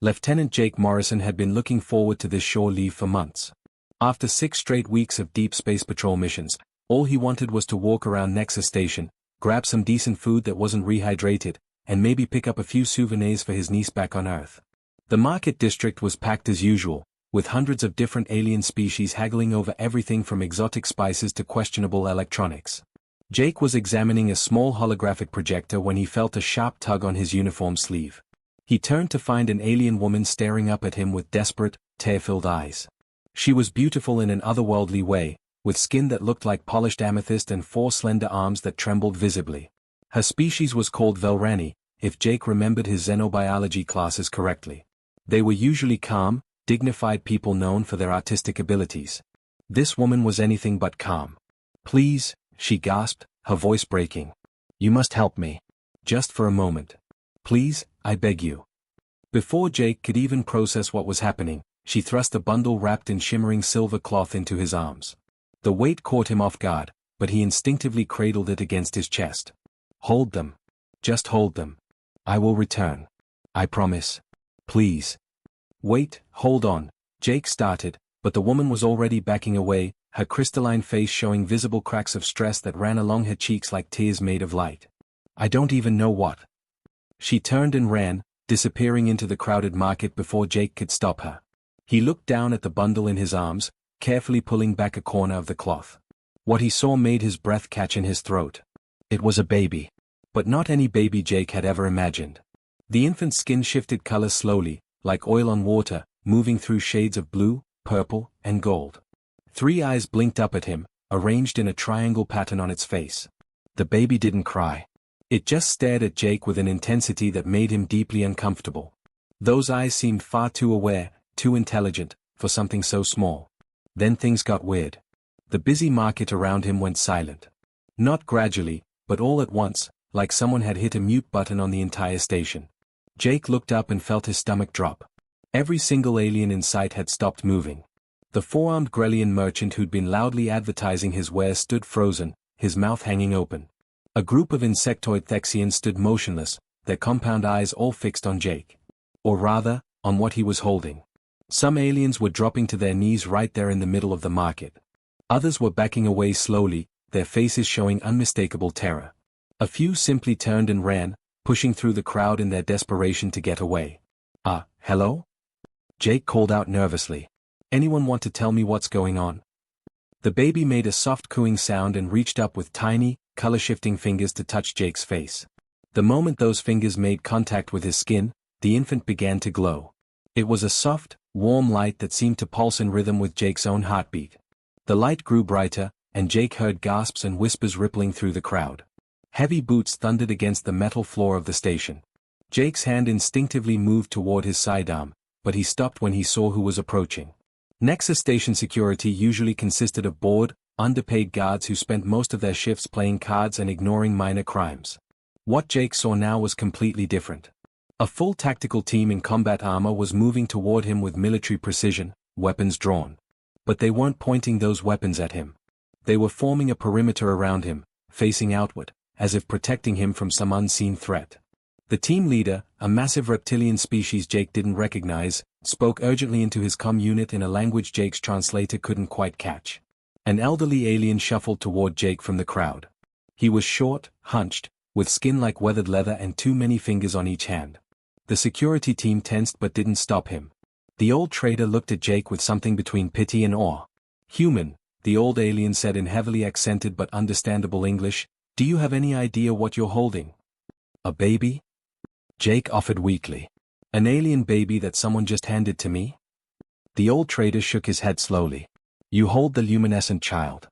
Lieutenant Jake Morrison had been looking forward to this shore leave for months. After 6 straight weeks of deep space patrol missions, all he wanted was to walk around Nexus Station, grab some decent food that wasn't rehydrated, and maybe pick up a few souvenirs for his niece back on Earth. The market district was packed as usual, with hundreds of different alien species haggling over everything from exotic spices to questionable electronics. Jake was examining a small holographic projector when he felt a sharp tug on his uniform sleeve. He turned to find an alien woman staring up at him with desperate, tear-filled eyes. She was beautiful in an otherworldly way, with skin that looked like polished amethyst and 4 slender arms that trembled visibly. Her species was called Velrani, if Jake remembered his xenobiology classes correctly. They were usually calm, dignified people known for their artistic abilities. This woman was anything but calm. "Please," she gasped, her voice breaking. "You must help me. Just for a moment. Please, I beg you." Before Jake could even process what was happening, she thrust a bundle wrapped in shimmering silver cloth into his arms. The weight caught him off guard, but he instinctively cradled it against his chest. "Hold them. Just hold them. I will return. I promise. Please." "Wait, hold on," Jake started, but the woman was already backing away, her crystalline face showing visible cracks of stress that ran along her cheeks like tears made of light. "I don't even know what." She turned and ran, disappearing into the crowded market before Jake could stop her. He looked down at the bundle in his arms, carefully pulling back a corner of the cloth. What he saw made his breath catch in his throat. It was a baby. But not any baby Jake had ever imagined. The infant's skin shifted color slowly, like oil on water, moving through shades of blue, purple, and gold. 3 eyes blinked up at him, arranged in a triangle pattern on its face. The baby didn't cry. It just stared at Jake with an intensity that made him deeply uncomfortable. Those eyes seemed far too aware, too intelligent, for something so small. Then things got weird. The busy market around him went silent. Not gradually, but all at once, like someone had hit a mute button on the entire station. Jake looked up and felt his stomach drop. Every single alien in sight had stopped moving. The 4-armed Grellian merchant who'd been loudly advertising his wares stood frozen, his mouth hanging open. A group of insectoid Thexians stood motionless, their compound eyes all fixed on Jake. Or rather, on what he was holding. Some aliens were dropping to their knees right there in the middle of the market. Others were backing away slowly, their faces showing unmistakable terror. A few simply turned and ran, pushing through the crowd in their desperation to get away. Hello?" Jake called out nervously. "Anyone want to tell me what's going on?" The baby made a soft cooing sound and reached up with tiny, color-shifting fingers to touch Jake's face. The moment those fingers made contact with his skin, the infant began to glow. It was a soft, warm light that seemed to pulse in rhythm with Jake's own heartbeat. The light grew brighter, and Jake heard gasps and whispers rippling through the crowd. Heavy boots thundered against the metal floor of the station. Jake's hand instinctively moved toward his sidearm, but he stopped when he saw who was approaching. Nexus Station security usually consisted of bored, underpaid guards who spent most of their shifts playing cards and ignoring minor crimes. What Jake saw now was completely different. A full tactical team in combat armor was moving toward him with military precision, weapons drawn. But they weren't pointing those weapons at him. They were forming a perimeter around him, facing outward, as if protecting him from some unseen threat. The team leader, a massive reptilian species Jake didn't recognize, spoke urgently into his comm unit in a language Jake's translator couldn't quite catch. An elderly alien shuffled toward Jake from the crowd. He was short, hunched, with skin like weathered leather and too many fingers on each hand. The security team tensed but didn't stop him. The old trader looked at Jake with something between pity and awe. "Human," the old alien said in heavily accented but understandable English, "do you have any idea what you're holding?" "A baby?" Jake offered weakly. "An alien baby that someone just handed to me?" The old trader shook his head slowly. "You hold the luminescent child.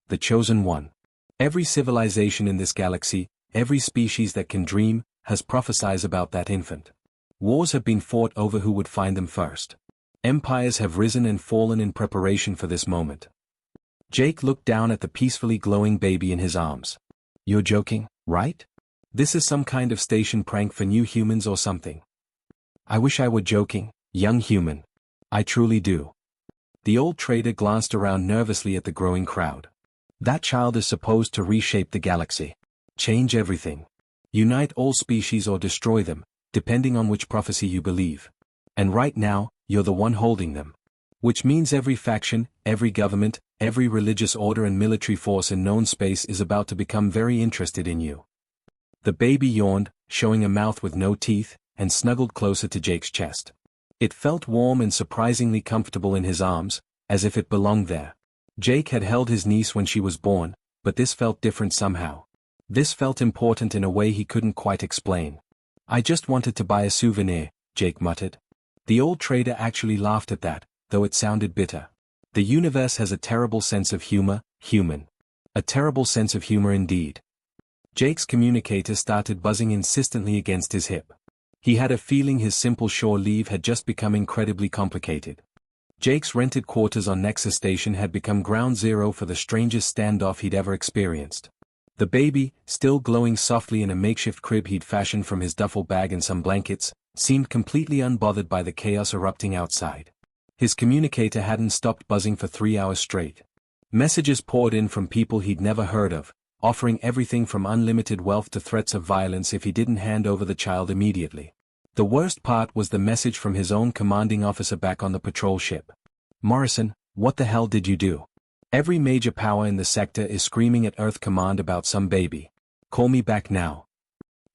The chosen one. Every civilization in this galaxy, every species that can dream, has prophesied about that infant. Wars have been fought over who would find them first. Empires have risen and fallen in preparation for this moment." Jake looked down at the peacefully glowing baby in his arms. "You're joking, right? This is some kind of station prank for new humans or something." "I wish I were joking, young human. I truly do." The old trader glanced around nervously at the growing crowd. "That child is supposed to reshape the galaxy. Change everything. Unite all species or destroy them, depending on which prophecy you believe. And right now, you're the one holding them. Which means every faction, every government, every religious order and military force in known space is about to become very interested in you. The baby yawned, showing a mouth with no teeth, and snuggled closer to Jake's chest. It felt warm and surprisingly comfortable in his arms, as if it belonged there. Jake had held his niece when she was born, but this felt different somehow. This felt important in a way he couldn't quite explain. I just wanted to buy a souvenir, Jake muttered. The old trader actually laughed at that, though it sounded bitter. The universe has a terrible sense of humor, human. A terrible sense of humor indeed. Jake's communicator started buzzing insistently against his hip. He had a feeling his simple shore leave had just become incredibly complicated. Jake's rented quarters on Nexus Station had become ground zero for the strangest standoff he'd ever experienced. The baby, still glowing softly in a makeshift crib he'd fashioned from his duffel bag and some blankets, seemed completely unbothered by the chaos erupting outside. His communicator hadn't stopped buzzing for 3 hours straight. Messages poured in from people he'd never heard of, offering everything from unlimited wealth to threats of violence if he didn't hand over the child immediately. The worst part was the message from his own commanding officer back on the patrol ship. Morrison, what the hell did you do? Every major power in the sector is screaming at Earth Command about some baby. Call me back now.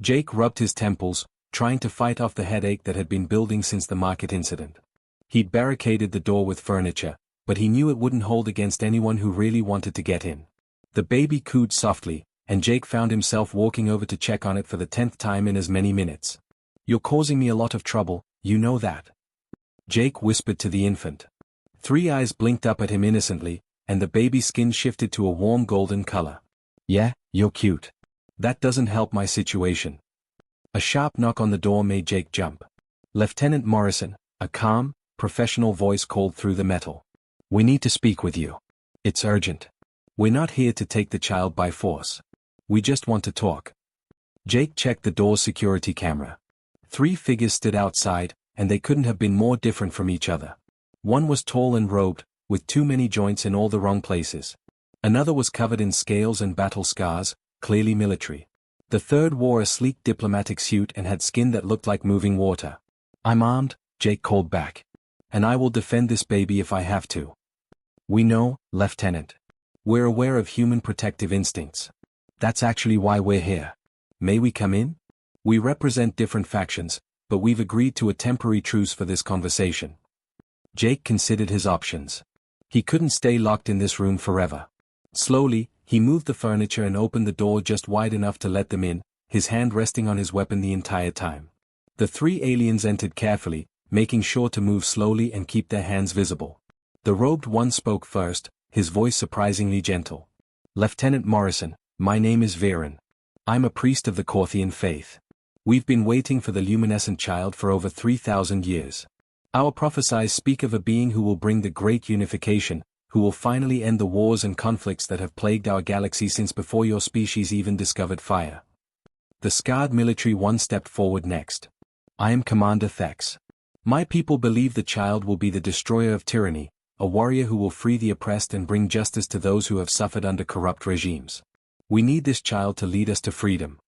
Jake rubbed his temples, trying to fight off the headache that had been building since the market incident. He'd barricaded the door with furniture, but he knew it wouldn't hold against anyone who really wanted to get in. The baby cooed softly, and Jake found himself walking over to check on it for the 10th time in as many minutes. You're causing me a lot of trouble, you know that. Jake whispered to the infant. 3 eyes blinked up at him innocently, and the baby's skin shifted to a warm golden color. Yeah, you're cute. That doesn't help my situation. A sharp knock on the door made Jake jump. Lieutenant Morrison, a calm, professional voice called through the metal. We need to speak with you. It's urgent. We're not here to take the child by force. We just want to talk. Jake checked the door's security camera. 3 figures stood outside, and they couldn't have been more different from each other. One was tall and robed, with too many joints in all the wrong places. Another was covered in scales and battle scars, clearly military. The third wore a sleek diplomatic suit and had skin that looked like moving water. I'm armed, Jake called back. And I will defend this baby if I have to. We know, Lieutenant. We're aware of human protective instincts. That's actually why we're here. May we come in? We represent different factions, but we've agreed to a temporary truce for this conversation. Jake considered his options. He couldn't stay locked in this room forever. Slowly, he moved the furniture and opened the door just wide enough to let them in, his hand resting on his weapon the entire time. The 3 aliens entered carefully, making sure to move slowly and keep their hands visible. The robed one spoke first, his voice surprisingly gentle. Lieutenant Morrison, my name is Viren. I'm a priest of the Corthian faith. We've been waiting for the luminescent child for over 3,000 years. Our prophecies speak of a being who will bring the great unification, who will finally end the wars and conflicts that have plagued our galaxy since before your species even discovered fire. The scarred military one stepped forward next. I am Commander Thex. My people believe the child will be the destroyer of tyranny, a warrior who will free the oppressed and bring justice to those who have suffered under corrupt regimes. We need this child to lead us to freedom.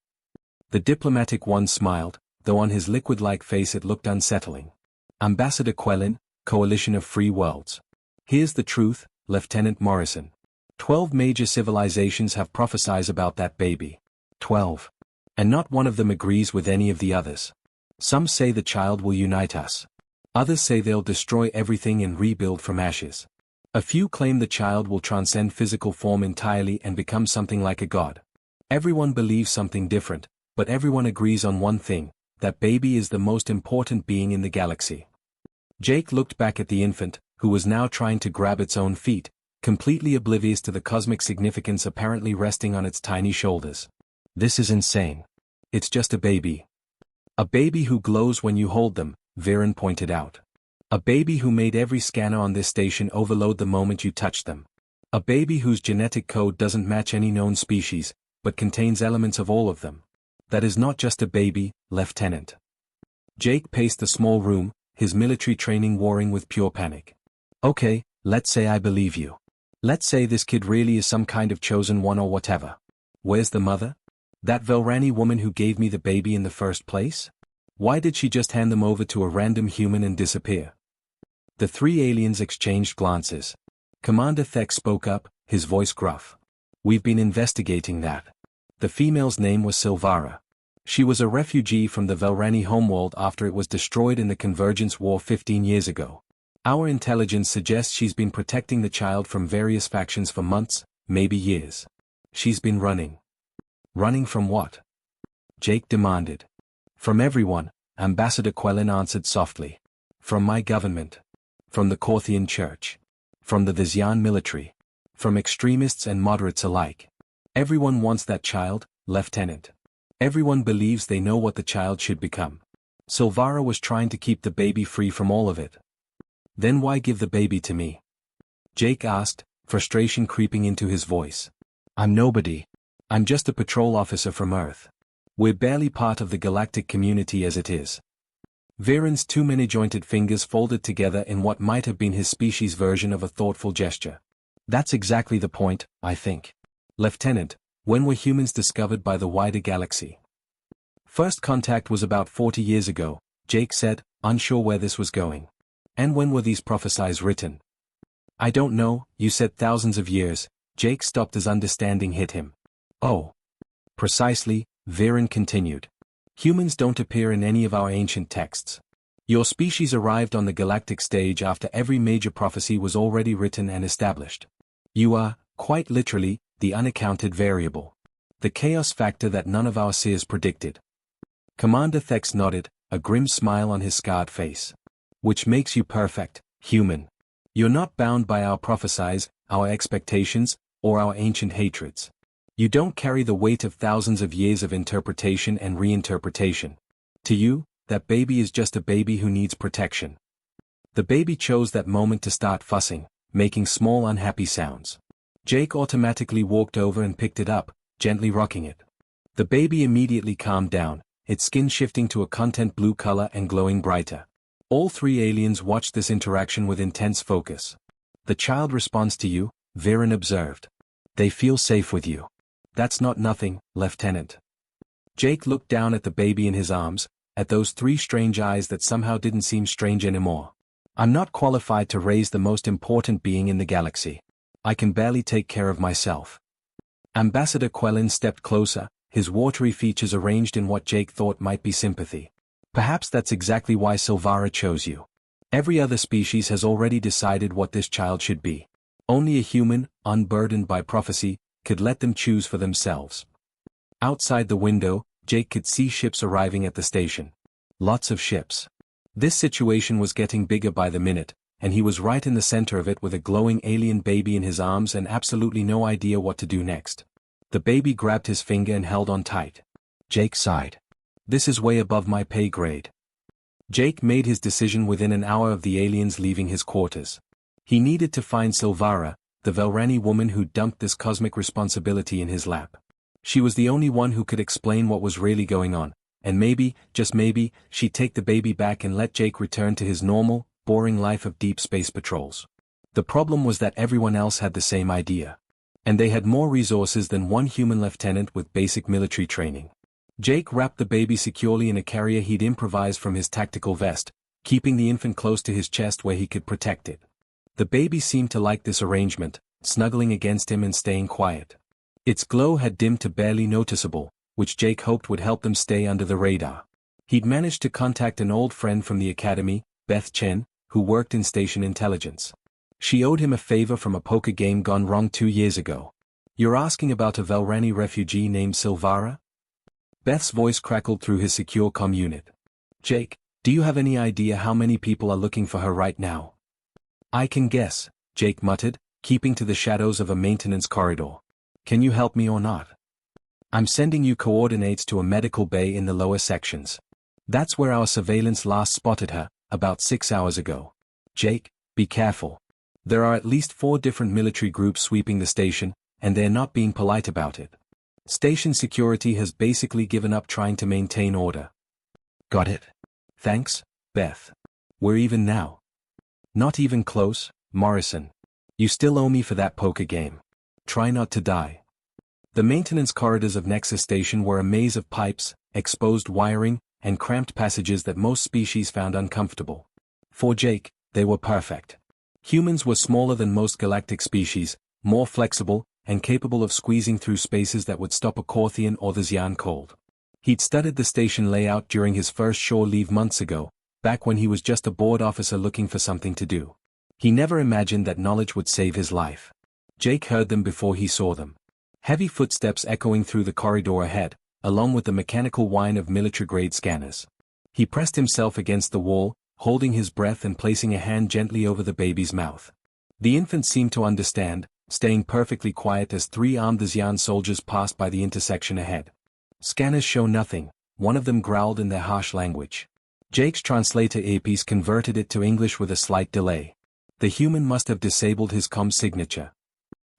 The diplomatic one smiled, though on his liquid-like face it looked unsettling. Ambassador Quellin, Coalition of Free Worlds. Here's the truth, Lieutenant Morrison. 12 major civilizations have prophesied about that baby. 12. And not one of them agrees with any of the others. Some say the child will unite us. Others say they'll destroy everything and rebuild from ashes. A few claim the child will transcend physical form entirely and become something like a god. Everyone believes something different, but everyone agrees on one thing, that baby is the most important being in the galaxy. Jake looked back at the infant, who was now trying to grab its own feet, completely oblivious to the cosmic significance apparently resting on its tiny shoulders. This is insane. It's just a baby. A baby who glows when you hold them, Viren pointed out. A baby who made every scanner on this station overload the moment you touch them. A baby whose genetic code doesn't match any known species, but contains elements of all of them. That is not just a baby, Lieutenant. Jake paced the small room, his military training warring with pure panic. Okay, let's say I believe you. Let's say this kid really is some kind of chosen one or whatever. Where's the mother? That Velrani woman who gave me the baby in the first place? Why did she just hand them over to a random human and disappear? The three aliens exchanged glances. Commander Thek spoke up, his voice gruff. We've been investigating that. The female's name was Silvara. She was a refugee from the Velrani homeworld after it was destroyed in the Convergence War 15 years ago. Our intelligence suggests she's been protecting the child from various factions for months, maybe years. She's been running. Running from what? Jake demanded. From everyone, Ambassador Quellen answered softly. From my government. From the Corthian Church. From the Vizian military. From extremists and moderates alike. Everyone wants that child, Lieutenant. Everyone believes they know what the child should become. Silvara was trying to keep the baby free from all of it. Then why give the baby to me? Jake asked, frustration creeping into his voice. I'm nobody. I'm just a patrol officer from Earth. We're barely part of the galactic community as it is. Viren's two many-jointed fingers folded together in what might have been his species' version of a thoughtful gesture. That's exactly the point, I think. Lieutenant, when were humans discovered by the wider galaxy? First contact was about 40 years ago, Jake said, unsure where this was going. And when were these prophecies written? I don't know, you said thousands of years. Jake stopped as understanding hit him. Oh. Precisely, Viren continued. Humans don't appear in any of our ancient texts. Your species arrived on the galactic stage after every major prophecy was already written and established. You are, quite literally, the unaccounted variable. The chaos factor that none of our seers predicted. Commander Thex nodded, a grim smile on his scarred face. Which makes you perfect, human. You're not bound by our prophecies, our expectations, or our ancient hatreds. You don't carry the weight of thousands of years of interpretation and reinterpretation. To you, that baby is just a baby who needs protection. The baby chose that moment to start fussing, making small unhappy sounds. Jake automatically walked over and picked it up, gently rocking it. The baby immediately calmed down, its skin shifting to a content blue color and glowing brighter. All three aliens watched this interaction with intense focus. The child responds to you, Viren observed. They feel safe with you. That's not nothing, Lieutenant. Jake looked down at the baby in his arms, at those three strange eyes that somehow didn't seem strange anymore. I'm not qualified to raise the most important being in the galaxy. I can barely take care of myself. Ambassador Quellen stepped closer, his watery features arranged in what Jake thought might be sympathy. Perhaps that's exactly why Silvara chose you. Every other species has already decided what this child should be. Only a human, unburdened by prophecy, could let them choose for themselves. Outside the window, Jake could see ships arriving at the station. Lots of ships. This situation was getting bigger by the minute, and he was right in the center of it with a glowing alien baby in his arms and absolutely no idea what to do next. The baby grabbed his finger and held on tight. Jake sighed. This is way above my pay grade. Jake made his decision within an hour of the aliens leaving his quarters. He needed to find Silvara, the Velrani woman who dumped this cosmic responsibility in his lap. She was the only one who could explain what was really going on, and maybe, just maybe, she'd take the baby back and let Jake return to his normal, boring life of deep space patrols. The problem was that everyone else had the same idea. And they had more resources than one human lieutenant with basic military training. Jake wrapped the baby securely in a carrier he'd improvised from his tactical vest, keeping the infant close to his chest where he could protect it. The baby seemed to like this arrangement, snuggling against him and staying quiet. Its glow had dimmed to barely noticeable, which Jake hoped would help them stay under the radar. He'd managed to contact an old friend from the academy, Beth Chen, who worked in station intelligence. She owed him a favor from a poker game gone wrong 2 years ago. You're asking about a Velrani refugee named Silvara? Beth's voice crackled through his secure comm unit. Jake, do you have any idea how many people are looking for her right now? I can guess, Jake muttered, keeping to the shadows of a maintenance corridor. Can you help me or not? I'm sending you coordinates to a medical bay in the lower sections. That's where our surveillance last spotted her, about 6 hours ago. Jake, be careful. There are at least 4 different military groups sweeping the station, and they're not being polite about it. Station security has basically given up trying to maintain order. Got it. Thanks, Beth. We're even now. Not even close, Morrison. You still owe me for that poker game. Try not to die. The maintenance corridors of Nexus Station were a maze of pipes, exposed wiring, and cramped passages that most species found uncomfortable. For Jake, they were perfect. Humans were smaller than most galactic species, more flexible, and capable of squeezing through spaces that would stop a Corthian or the Xian cold. He'd studied the station layout during his first shore leave months ago, back when he was just a board officer looking for something to do. He never imagined that knowledge would save his life. Jake heard them before he saw them. Heavy footsteps echoing through the corridor ahead, along with the mechanical whine of military-grade scanners. He pressed himself against the wall, holding his breath and placing a hand gently over the baby's mouth. The infant seemed to understand, staying perfectly quiet as three armed Xian soldiers passed by the intersection ahead. Scanners show nothing, one of them growled in their harsh language. Jake's translator earpiece converted it to English with a slight delay. The human must have disabled his comm signature.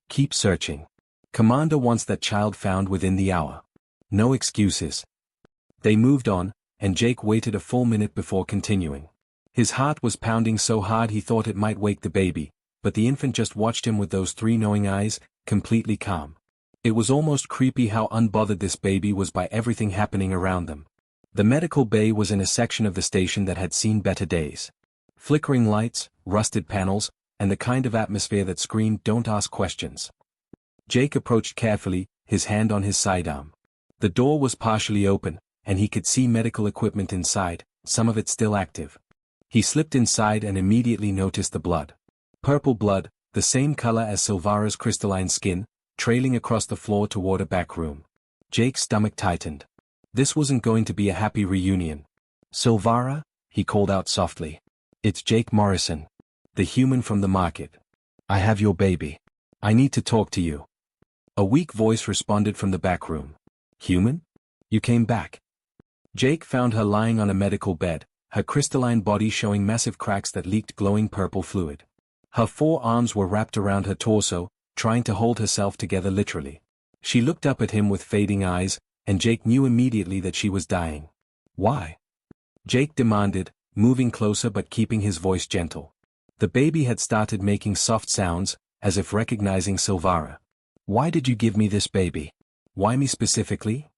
Keep searching. Commander wants that child found within the hour. No excuses. They moved on, and Jake waited a full minute before continuing. His heart was pounding so hard he thought it might wake the baby, but the infant just watched him with those three knowing eyes, completely calm. It was almost creepy how unbothered this baby was by everything happening around them. The medical bay was in a section of the station that had seen better days. Flickering lights, rusted panels, and the kind of atmosphere that screamed "Don't ask questions." Jake approached carefully, his hand on his sidearm. The door was partially open, and he could see medical equipment inside, some of it still active. He slipped inside and immediately noticed the blood. Purple blood, the same color as Silvara's crystalline skin, trailing across the floor toward a back room. Jake's stomach tightened. This wasn't going to be a happy reunion. "Silvara?" he called out softly. "It's Jake Morrison. The human from the market. I have your baby. I need to talk to you." A weak voice responded from the back room. "Human? You came back." Jake found her lying on a medical bed, her crystalline body showing massive cracks that leaked glowing purple fluid. Her forearms were wrapped around her torso, trying to hold herself together literally. She looked up at him with fading eyes, and Jake knew immediately that she was dying. "Why?" Jake demanded, moving closer but keeping his voice gentle. The baby had started making soft sounds, as if recognizing Silvara. "Why did you give me this baby? Why me specifically?"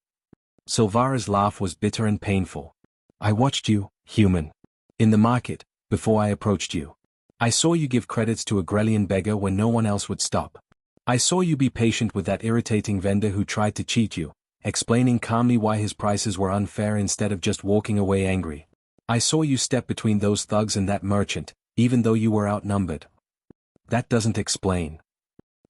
Silvara's laugh was bitter and painful. "I watched you, human. In the market, before I approached you. I saw you give credits to a Grelian beggar when no one else would stop. I saw you be patient with that irritating vendor who tried to cheat you, explaining calmly why his prices were unfair instead of just walking away angry. I saw you step between those thugs and that merchant, even though you were outnumbered. That doesn't explain.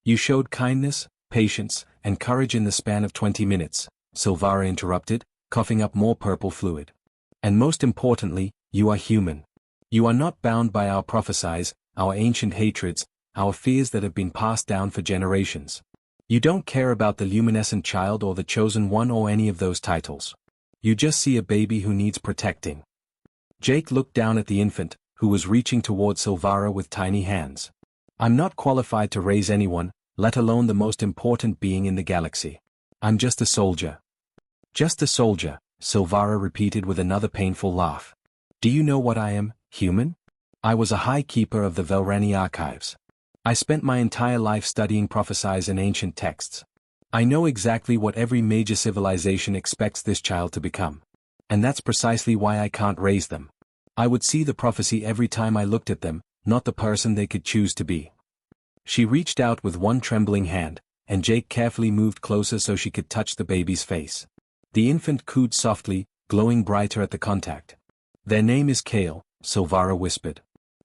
You showed kindness, patience, and courage in the span of 20 minutes, Silvara interrupted, coughing up more purple fluid. And most importantly, you are human. You are not bound by our prophecies, our ancient hatreds, our fears that have been passed down for generations. You don't care about the luminescent child or the chosen one or any of those titles. You just see a baby who needs protecting." Jake looked down at the infant, who was reaching toward Silvara with tiny hands. "I'm not qualified to raise anyone, let alone the most important being in the galaxy. I'm just a soldier." "Just a soldier," Silvara repeated with another painful laugh. "Do you know what I am, human? I was a high keeper of the Velrani archives. I spent my entire life studying prophecies and ancient texts. I know exactly what every major civilization expects this child to become. And that's precisely why I can't raise them. I would see the prophecy every time I looked at them, not the person they could choose to be." She reached out with one trembling hand, and Jake carefully moved closer so she could touch the baby's face. The infant cooed softly, glowing brighter at the contact. "Their name is Kale," Silvara whispered.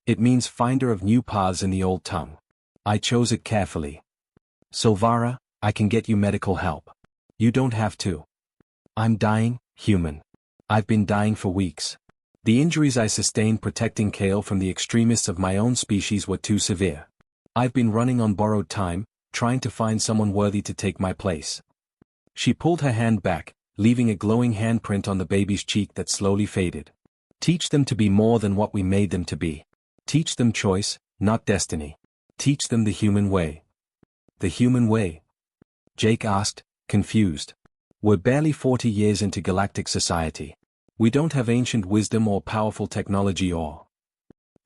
"It means finder of new paths in the old tongue. I chose it carefully. Silvara, I can get you medical help. You don't have to. I'm dying, human. I've been dying for weeks. The injuries I sustained protecting Kale from the extremists of my own species were too severe. I've been running on borrowed time, trying to find someone worthy to take my place." She pulled her hand back, leaving a glowing handprint on the baby's cheek that slowly faded. "Teach them to be more than what we made them to be. Teach them choice, not destiny. Teach them the human way." "The human way?" Jake asked, confused. "We're barely 40 years into galactic society. We don't have ancient wisdom or powerful technology or—"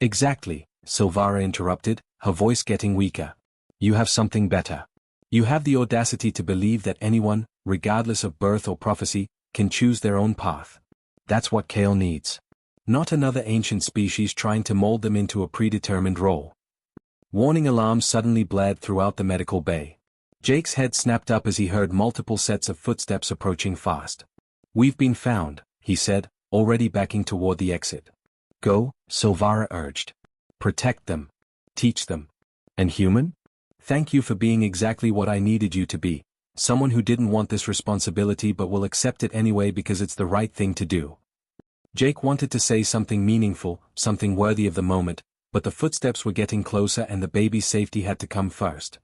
"Exactly," Silvara interrupted, her voice getting weaker. "You have something better. You have the audacity to believe that anyone, regardless of birth or prophecy, can choose their own path. That's what Kale needs. Not another ancient species trying to mold them into a predetermined role. Warning alarms suddenly blared throughout the medical bay. Jake's head snapped up as he heard multiple sets of footsteps approaching fast. "We've been found," he said, already backing toward the exit. "Go," Silvara urged. "Protect them. Teach them. And human? Thank you for being exactly what I needed you to be. Someone who didn't want this responsibility but will accept it anyway because it's the right thing to do." Jake wanted to say something meaningful, something worthy of the moment, but the footsteps were getting closer and the baby's safety had to come first.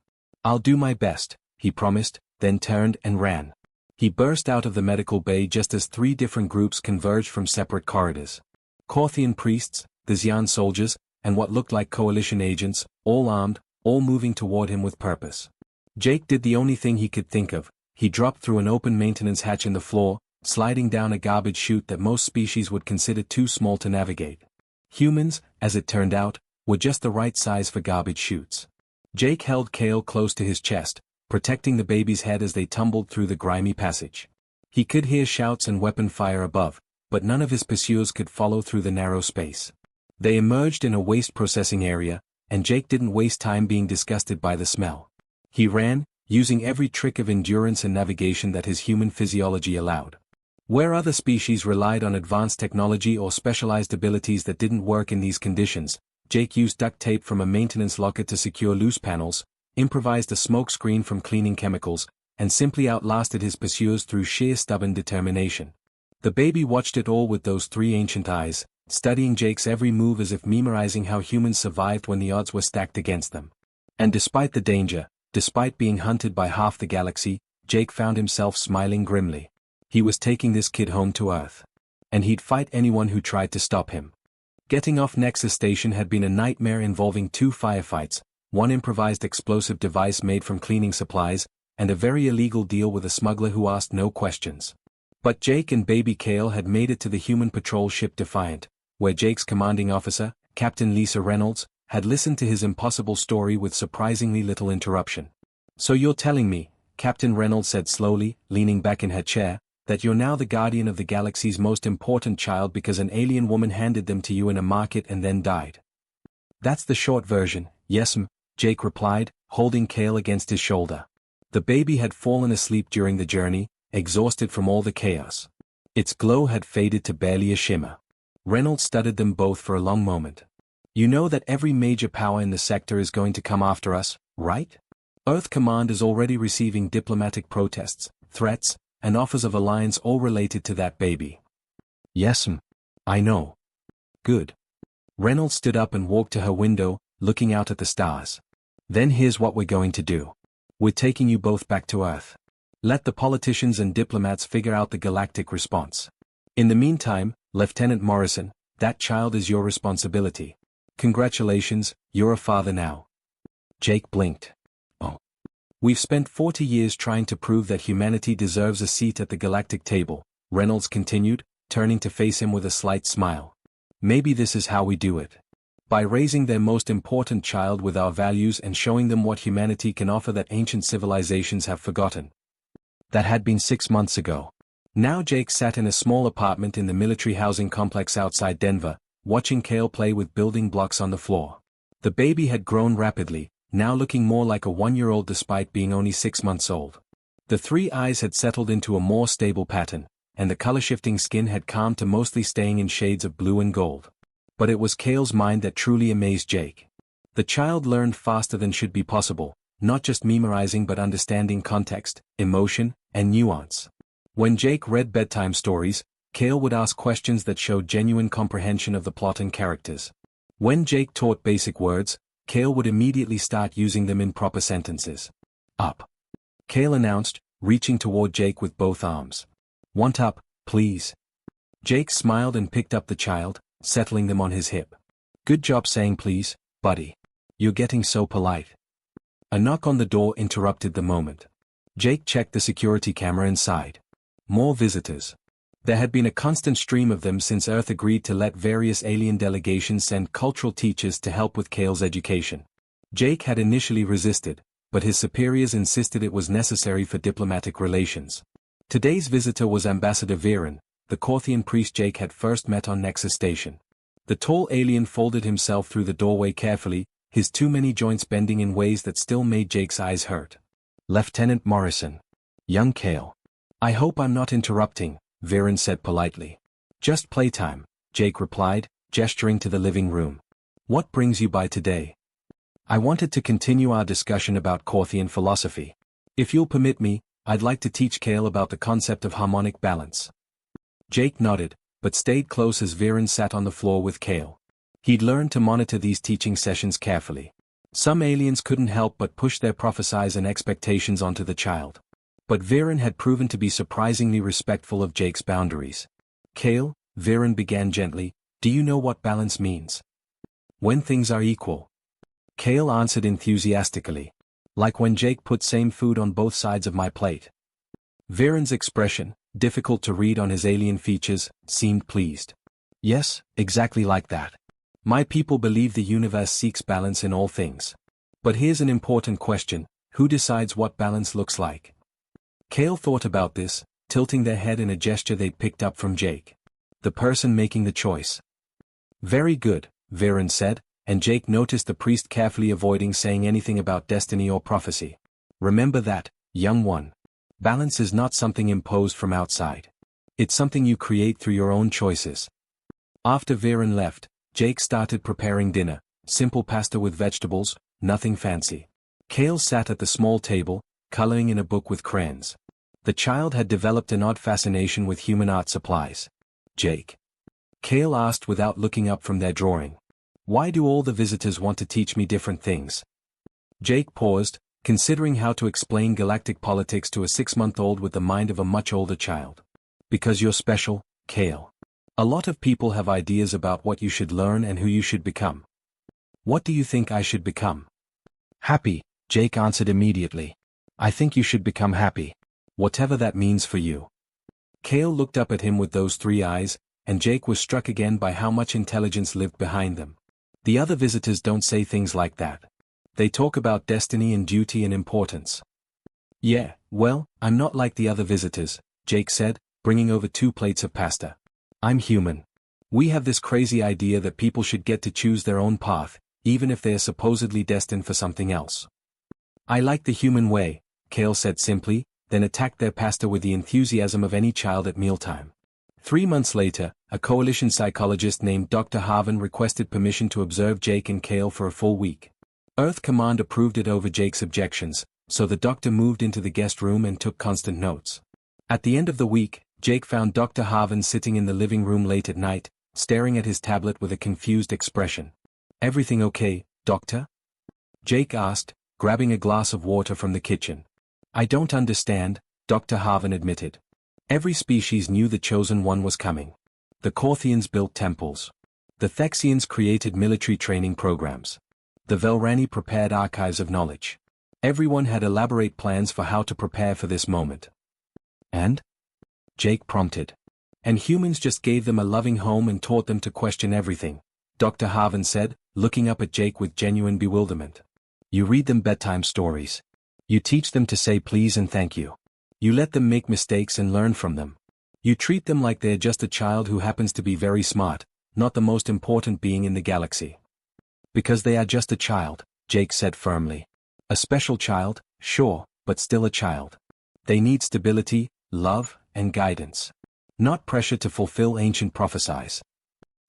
"I'll do my best," he promised, then turned and ran. He burst out of the medical bay just as three different groups converged from separate corridors. Korthian priests, the Xian soldiers, and what looked like coalition agents, all armed, all moving toward him with purpose. Jake did the only thing he could think of. He dropped through an open maintenance hatch in the floor, sliding down a garbage chute that most species would consider too small to navigate. Humans, as it turned out, were just the right size for garbage chutes. Jake held Kale close to his chest, protecting the baby's head as they tumbled through the grimy passage. He could hear shouts and weapon fire above, but none of his pursuers could follow through the narrow space. They emerged in a waste processing area, and Jake didn't waste time being disgusted by the smell. He ran, using every trick of endurance and navigation that his human physiology allowed. Where other species relied on advanced technology or specialized abilities that didn't work in these conditions, Jake used duct tape from a maintenance locker to secure loose panels, improvised a smoke screen from cleaning chemicals, and simply outlasted his pursuers through sheer stubborn determination. The baby watched it all with those three ancient eyes, studying Jake's every move as if memorizing how humans survived when the odds were stacked against them. And despite the danger, despite being hunted by half the galaxy, Jake found himself smiling grimly. He was taking this kid home to Earth. And he'd fight anyone who tried to stop him. Getting off Nexus Station had been a nightmare involving 2 firefights, one improvised explosive device made from cleaning supplies, and a very illegal deal with a smuggler who asked no questions. But Jake and baby Kale had made it to the human patrol ship Defiant, where Jake's commanding officer, Captain Lisa Reynolds, had listened to his impossible story with surprisingly little interruption. "So you're telling me," Captain Reynolds said slowly, leaning back in her chair, "that you're now the guardian of the galaxy's most important child because an alien woman handed them to you in a market and then died?" "That's the short version, yes'm," Jake replied, holding Kale against his shoulder. The baby had fallen asleep during the journey, exhausted from all the chaos. Its glow had faded to barely a shimmer. Reynolds studied them both for a long moment. "You know that every major power in the sector is going to come after us, right? Earth Command is already receiving diplomatic protests, threats, and offers of alliance all related to that baby." "Yes'm. I know." "Good." Reynolds stood up and walked to her window, looking out at the stars. "Then here's what we're going to do. We're taking you both back to Earth. Let the politicians and diplomats figure out the galactic response. In the meantime, Lieutenant Morrison, that child is your responsibility. Congratulations, you're a father now." Jake blinked. "Oh. We've spent 40 years trying to prove that humanity deserves a seat at the galactic table," Reynolds continued, turning to face him with a slight smile. "Maybe this is how we do it. By raising their most important child with our values and showing them what humanity can offer that ancient civilizations have forgotten." That had been 6 months ago. Now Jake sat in a small apartment in the military housing complex outside Denver, watching Kale play with building blocks on the floor. The baby had grown rapidly, now looking more like a 1-year-old despite being only 6 months old. The 3 eyes had settled into a more stable pattern, and the color-shifting skin had calmed to mostly staying in shades of blue and gold. But it was Kale's mind that truly amazed Jake. The child learned faster than should be possible, not just memorizing but understanding context, emotion, and nuance. When Jake read bedtime stories, Kale would ask questions that showed genuine comprehension of the plot and characters. When Jake taught basic words, Kale would immediately start using them in proper sentences. "Up," Kale announced, reaching toward Jake with both arms. "Want up, please?" Jake smiled and picked up the child, settling them on his hip. "Good job saying please, buddy. You're getting so polite." A knock on the door interrupted the moment. Jake checked the security camera inside. More visitors. There had been a constant stream of them since Earth agreed to let various alien delegations send cultural teachers to help with Kale's education. Jake had initially resisted, but his superiors insisted it was necessary for diplomatic relations. Today's visitor was Ambassador Viren, the Corthian priest Jake had first met on Nexus Station. The tall alien folded himself through the doorway carefully, his too many joints bending in ways that still made Jake's eyes hurt. Lieutenant Morrison. Young Kale. I hope I'm not interrupting, Viren said politely. Just playtime, Jake replied, gesturing to the living room. What brings you by today? I wanted to continue our discussion about Corthian philosophy. If you'll permit me, I'd like to teach Kale about the concept of harmonic balance. Jake nodded, but stayed close as Viren sat on the floor with Kale. He'd learned to monitor these teaching sessions carefully. Some aliens couldn't help but push their prophecies and expectations onto the child. But Viren had proven to be surprisingly respectful of Jake's boundaries. Kale, Viren began gently, do you know what balance means? When things are equal. Kale answered enthusiastically. Like when Jake put same food on both sides of my plate. Viren's expression, difficult to read on his alien features, seemed pleased. Yes, exactly like that. My people believe the universe seeks balance in all things. But here's an important question, who decides what balance looks like? Kale thought about this, tilting their head in a gesture they'd picked up from Jake. The person making the choice. Very good, Viren said, and Jake noticed the priest carefully avoiding saying anything about destiny or prophecy. Remember that, young one. Balance is not something imposed from outside. It's something you create through your own choices. After Viren left, Jake started preparing dinner, simple pasta with vegetables, nothing fancy. Kale sat at the small table, coloring in a book with crayons. The child had developed an odd fascination with human art supplies. Jake. Kale asked without looking up from their drawing. Why do all the visitors want to teach me different things? Jake paused, considering how to explain galactic politics to a 6-month-old with the mind of a much older child. Because you're special, Kale. A lot of people have ideas about what you should learn and who you should become. What do you think I should become? Happy, Jake answered immediately. I think you should become happy. Whatever that means for you. Kale looked up at him with those 3 eyes, and Jake was struck again by how much intelligence lived behind them. The other visitors don't say things like that. They talk about destiny and duty and importance. Yeah, well, I'm not like the other visitors, Jake said, bringing over 2 plates of pasta. I'm human. We have this crazy idea that people should get to choose their own path, even if they are supposedly destined for something else. I like the human way, Kale said simply, then attacked their pasta with the enthusiasm of any child at mealtime. 3 months later, a coalition psychologist named Dr. Harvin requested permission to observe Jake and Kale for a full week. Earth Command approved it over Jake's objections, so the doctor moved into the guest room and took constant notes. At the end of the week, Jake found Dr. Harvin sitting in the living room late at night, staring at his tablet with a confused expression. Everything okay, doctor? Jake asked, grabbing a glass of water from the kitchen. I don't understand, Dr. Harvin admitted. Every species knew the chosen one was coming. The Corthians built temples. The Thexians created military training programs. The Velrani prepared archives of knowledge. Everyone had elaborate plans for how to prepare for this moment. And? Jake prompted. And humans just gave them a loving home and taught them to question everything, Dr. Harvin said, looking up at Jake with genuine bewilderment. You read them bedtime stories. You teach them to say please and thank you. You let them make mistakes and learn from them. You treat them like they're just a child who happens to be very smart, not the most important being in the galaxy. Because they are just a child, Jake said firmly. A special child, sure, but still a child. They need stability, love, and guidance. Not pressure to fulfill ancient prophecies.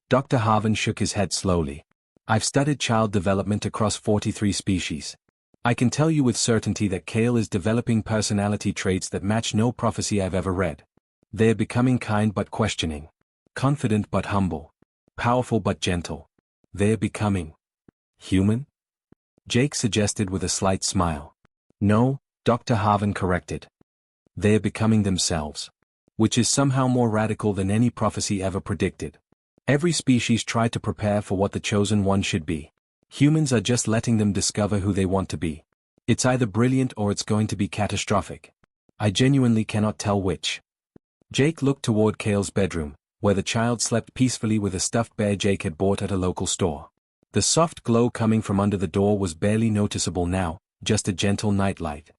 Dr. Harvin shook his head slowly. I've studied child development across 43 species. I can tell you with certainty that Kale is developing personality traits that match no prophecy I've ever read. They're becoming kind but questioning. Confident but humble. Powerful but gentle. They're becoming human? Jake suggested with a slight smile. No, Dr. Harvin corrected. They're becoming themselves. Which is somehow more radical than any prophecy ever predicted. Every species tried to prepare for what the chosen one should be. Humans are just letting them discover who they want to be. It's either brilliant or it's going to be catastrophic. I genuinely cannot tell which. Jake looked toward Kale's bedroom, where the child slept peacefully with a stuffed bear Jake had bought at a local store. The soft glow coming from under the door was barely noticeable now, just a gentle nightlight.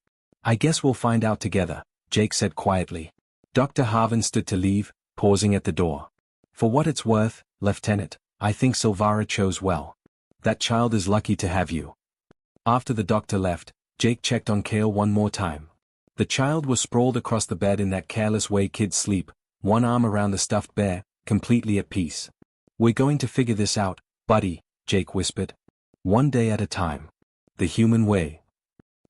I guess we'll find out together, Jake said quietly. Dr. Harvin stood to leave, pausing at the door. For what it's worth, Lieutenant, I think Silvara chose well. That child is lucky to have you. After the doctor left, Jake checked on Kale one more time. The child was sprawled across the bed in that careless way kids sleep, one arm around the stuffed bear, completely at peace. We're going to figure this out, buddy, Jake whispered. One day at a time. The human way.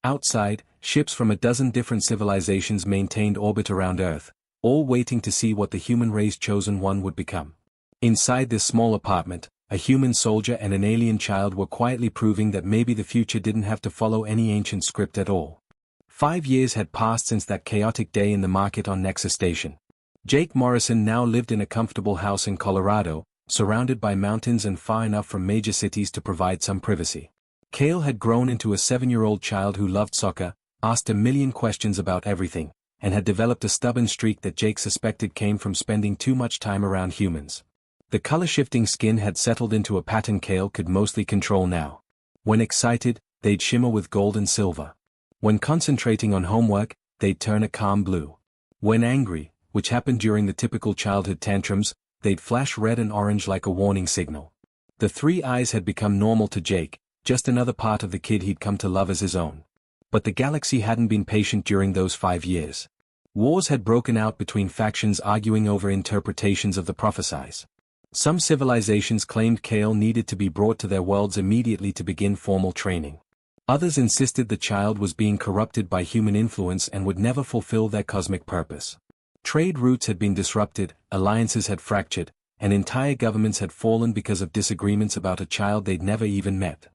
Outside, ships from a dozen different civilizations maintained orbit around Earth, all waiting to see what the human race's chosen one would become. Inside this small apartment, a human soldier and an alien child were quietly proving that maybe the future didn't have to follow any ancient script at all. 5 years had passed since that chaotic day in the market on Nexus Station. Jake Morrison now lived in a comfortable house in Colorado, surrounded by mountains and far enough from major cities to provide some privacy. Kale had grown into a 7-year-old child who loved soccer, asked a million questions about everything, and had developed a stubborn streak that Jake suspected came from spending too much time around humans. The color-shifting skin had settled into a pattern Kale could mostly control now. When excited, they'd shimmer with gold and silver. When concentrating on homework, they'd turn a calm blue. When angry, which happened during the typical childhood tantrums, they'd flash red and orange like a warning signal. The 3 eyes had become normal to Jake, just another part of the kid he'd come to love as his own. But the galaxy hadn't been patient during those 5 years. Wars had broken out between factions arguing over interpretations of the prophecies. Some civilizations claimed Kale needed to be brought to their worlds immediately to begin formal training. Others insisted the child was being corrupted by human influence and would never fulfill their cosmic purpose. Trade routes had been disrupted, alliances had fractured, and entire governments had fallen because of disagreements about a child they'd never even met.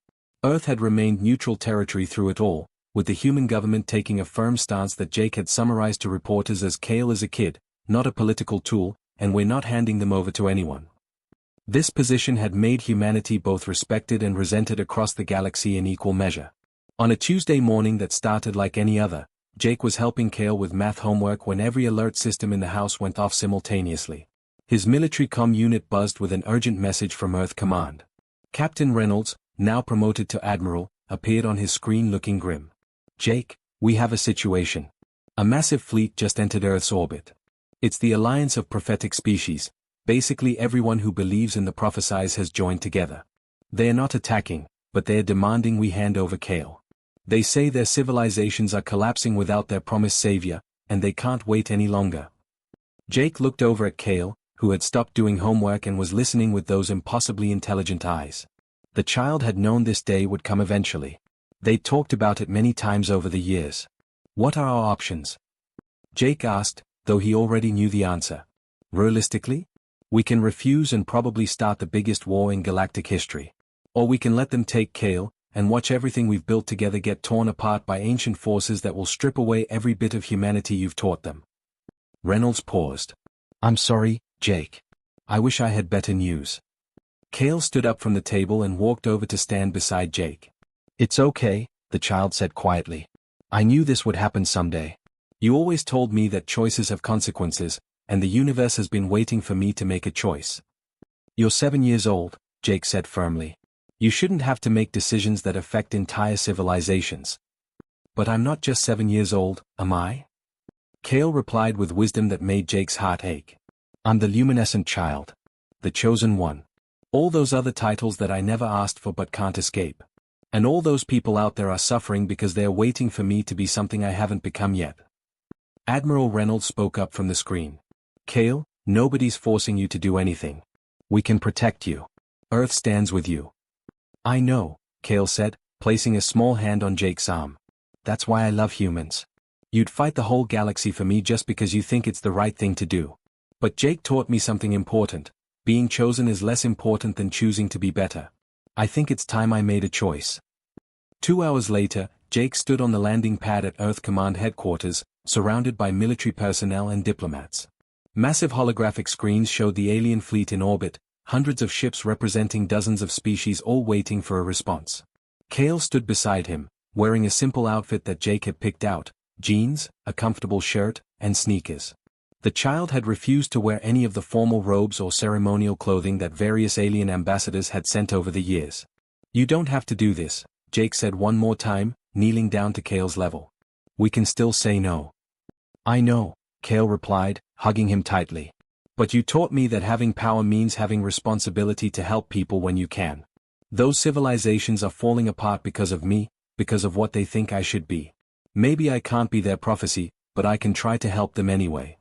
Earth had remained neutral territory through it all, with the human government taking a firm stance that Jake had summarized to reporters as Kale is a kid, not a political tool, and we're not handing them over to anyone. This position had made humanity both respected and resented across the galaxy in equal measure. On a Tuesday morning that started like any other, Jake was helping Kale with math homework when every alert system in the house went off simultaneously. His military comm unit buzzed with an urgent message from Earth Command. Captain Reynolds, now promoted to Admiral, appeared on his screen looking grim. Jake, we have a situation. A massive fleet just entered Earth's orbit. It's the alliance of prophetic species. Basically everyone who believes in the prophecies has joined together. They are not attacking, but they are demanding we hand over Kale. They say their civilizations are collapsing without their promised savior, and they can't wait any longer. Jake looked over at Kale, who had stopped doing homework and was listening with those impossibly intelligent eyes. The child had known this day would come eventually. They'd talked about it many times over the years. What are our options? Jake asked, though he already knew the answer. Realistically? We can refuse and probably start the biggest war in galactic history. Or we can let them take Kale, and watch everything we've built together get torn apart by ancient forces that will strip away every bit of humanity you've taught them. Reynolds paused. I'm sorry, Jake. I wish I had better news. Kale stood up from the table and walked over to stand beside Jake. It's okay, the child said quietly. I knew this would happen someday. You always told me that choices have consequences, and the universe has been waiting for me to make a choice. You're 7 years old, Jake said firmly. You shouldn't have to make decisions that affect entire civilizations. But I'm not just 7 years old, am I? Kale replied with wisdom that made Jake's heart ache. I'm the luminescent child. The chosen one. All those other titles that I never asked for but can't escape. And all those people out there are suffering because they are waiting for me to be something I haven't become yet. Admiral Reynolds spoke up from the screen. Kale, nobody's forcing you to do anything. We can protect you. Earth stands with you. I know, Kale said, placing a small hand on Jake's arm. That's why I love humans. You'd fight the whole galaxy for me just because you think it's the right thing to do. But Jake taught me something important. Being chosen is less important than choosing to be better. I think it's time I made a choice. 2 hours later, Jake stood on the landing pad at Earth Command headquarters, surrounded by military personnel and diplomats. Massive holographic screens showed the alien fleet in orbit, hundreds of ships representing dozens of species all waiting for a response. Kale stood beside him, wearing a simple outfit that Jake had picked out, jeans, a comfortable shirt, and sneakers. The child had refused to wear any of the formal robes or ceremonial clothing that various alien ambassadors had sent over the years. You don't have to do this, Jake said one more time, kneeling down to Kale's level. We can still say no. I know, Kale replied, hugging him tightly. But you taught me that having power means having responsibility to help people when you can. Those civilizations are falling apart because of me, because of what they think I should be. Maybe I can't be their prophecy, but I can try to help them anyway.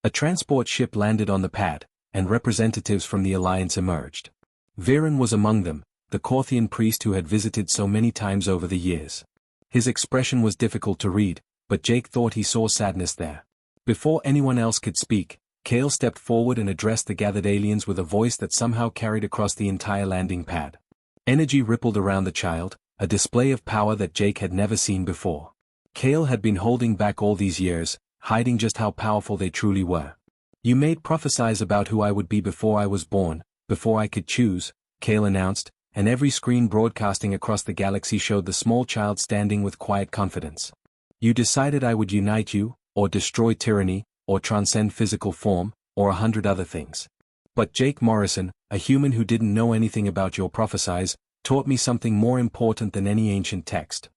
A transport ship landed on the pad, and representatives from the Alliance emerged. Viren was among them, the Corthian priest who had visited so many times over the years. His expression was difficult to read, but Jake thought he saw sadness there. Before anyone else could speak, Kale stepped forward and addressed the gathered aliens with a voice that somehow carried across the entire landing pad. Energy rippled around the child, a display of power that Jake had never seen before. Kale had been holding back all these years, hiding just how powerful they truly were. You made prophesies about who I would be before I was born, before I could choose, Kale announced, and every screen broadcasting across the galaxy showed the small child standing with quiet confidence. You decided I would unite you, or destroy tyranny, or transcend physical form, or 100 other things. But Jake Morrison, a human who didn't know anything about your prophecies, taught me something more important than any ancient text.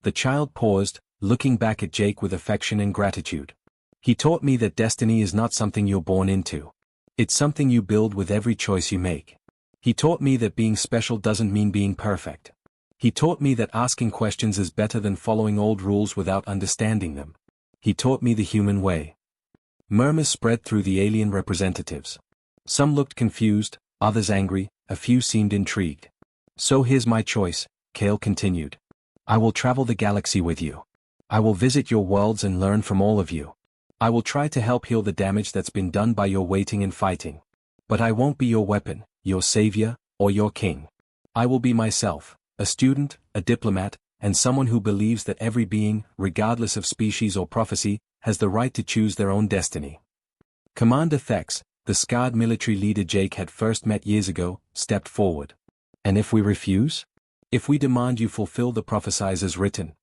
The child paused, looking back at Jake with affection and gratitude. He taught me that destiny is not something you're born into. It's something you build with every choice you make. He taught me that being special doesn't mean being perfect. He taught me that asking questions is better than following old rules without understanding them. He taught me the human way. Murmurs spread through the alien representatives. Some looked confused, others angry, a few seemed intrigued. So here's my choice, Kale continued. I will travel the galaxy with you. I will visit your worlds and learn from all of you. I will try to help heal the damage that's been done by your waiting and fighting. But I won't be your weapon, your savior, or your king. I will be myself, a student, a diplomat, and someone who believes that every being, regardless of species or prophecy, has the right to choose their own destiny. Commander Thex, the scarred military leader Jake had first met years ago, stepped forward. And if we refuse? If we demand you fulfill the prophecies as written?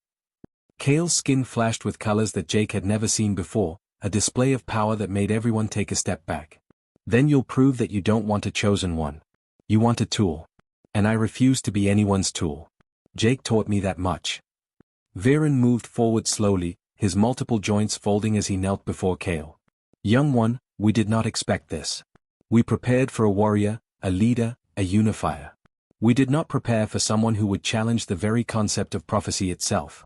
Kale's skin flashed with colors that Jake had never seen before, a display of power that made everyone take a step back. Then you'll prove that you don't want a chosen one. You want a tool. And I refuse to be anyone's tool. Jake taught me that much. Viren moved forward slowly, his multiple joints folding as he knelt before Kale. Young one, we did not expect this. We prepared for a warrior, a leader, a unifier. We did not prepare for someone who would challenge the very concept of prophecy itself.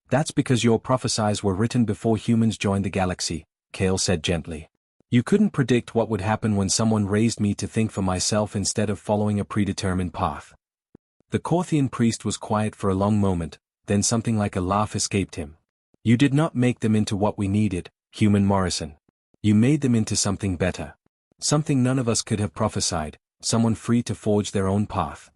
That's because your prophecies were written before humans joined the galaxy, Kale said gently. You couldn't predict what would happen when someone raised me to think for myself instead of following a predetermined path. The Corthian priest was quiet for a long moment, then something like a laugh escaped him. You did not make them into what we needed, human Morrison. You made them into something better. Something none of us could have prophesied, someone free to forge their own path.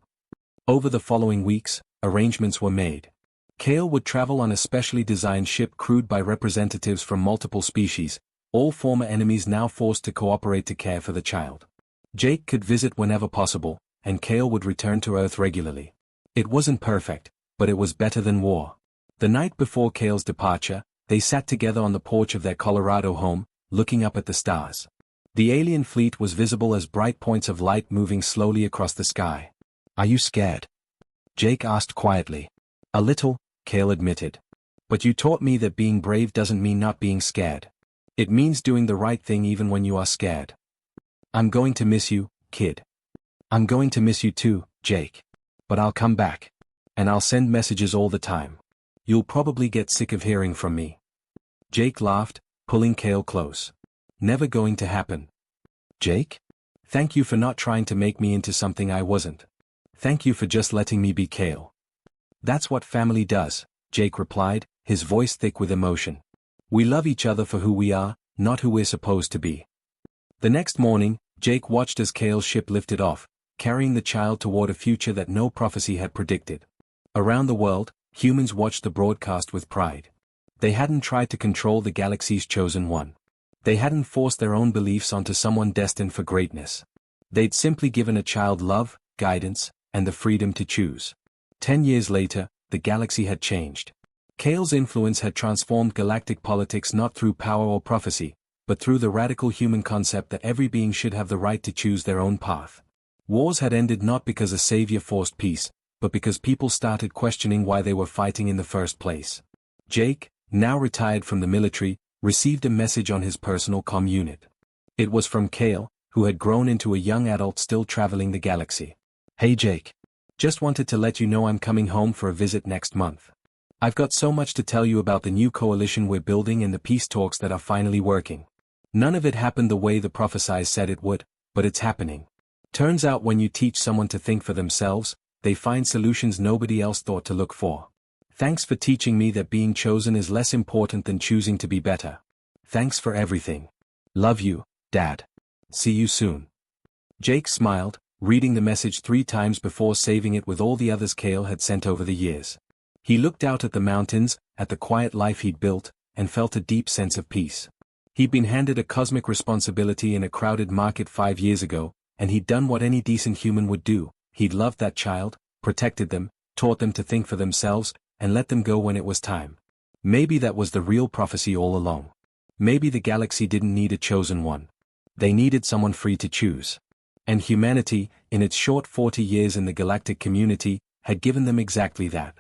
Over the following weeks, arrangements were made. Kale would travel on a specially designed ship crewed by representatives from multiple species, all former enemies now forced to cooperate to care for the child. Jake could visit whenever possible, and Kale would return to Earth regularly. It wasn't perfect, but it was better than war. The night before Kale's departure, they sat together on the porch of their Colorado home, looking up at the stars. The alien fleet was visible as bright points of light moving slowly across the sky. Are you scared? Jake asked quietly. A little, Kale admitted. But you taught me that being brave doesn't mean not being scared. It means doing the right thing even when you are scared. I'm going to miss you, kid. I'm going to miss you too, Jake. But I'll come back. And I'll send messages all the time. You'll probably get sick of hearing from me. Jake laughed, pulling Kale close. Never going to happen. Jake? Thank you for not trying to make me into something I wasn't. Thank you for just letting me be Kale. That's what family does, Jake replied, his voice thick with emotion. We love each other for who we are, not who we're supposed to be. The next morning, Jake watched as Kale's ship lifted off, carrying the child toward a future that no prophecy had predicted. Around the world, humans watched the broadcast with pride. They hadn't tried to control the galaxy's chosen one. They hadn't forced their own beliefs onto someone destined for greatness. They'd simply given a child love, guidance, and the freedom to choose. 10 years later, the galaxy had changed. Kale's influence had transformed galactic politics not through power or prophecy, but through the radical human concept that every being should have the right to choose their own path. Wars had ended not because a savior forced peace, but because people started questioning why they were fighting in the first place. Jake, now retired from the military, received a message on his personal comm unit. It was from Kale, who had grown into a young adult still traveling the galaxy. Hey Jake. Just wanted to let you know I'm coming home for a visit next month. I've got so much to tell you about the new coalition we're building and the peace talks that are finally working. None of it happened the way the prophesies said it would, but it's happening. Turns out when you teach someone to think for themselves, they find solutions nobody else thought to look for. Thanks for teaching me that being chosen is less important than choosing to be better. Thanks for everything. Love you, Dad. See you soon. Jake smiled, reading the message 3 times before saving it with all the others Kale had sent over the years. He looked out at the mountains, at the quiet life he'd built, and felt a deep sense of peace. He'd been handed a cosmic responsibility in a crowded market 5 years ago, and he'd done what any decent human would do. He'd loved that child, protected them, taught them to think for themselves, and let them go when it was time. Maybe that was the real prophecy all along. Maybe the galaxy didn't need a chosen one. They needed someone free to choose. And humanity, in its short 40 years in the galactic community, had given them exactly that.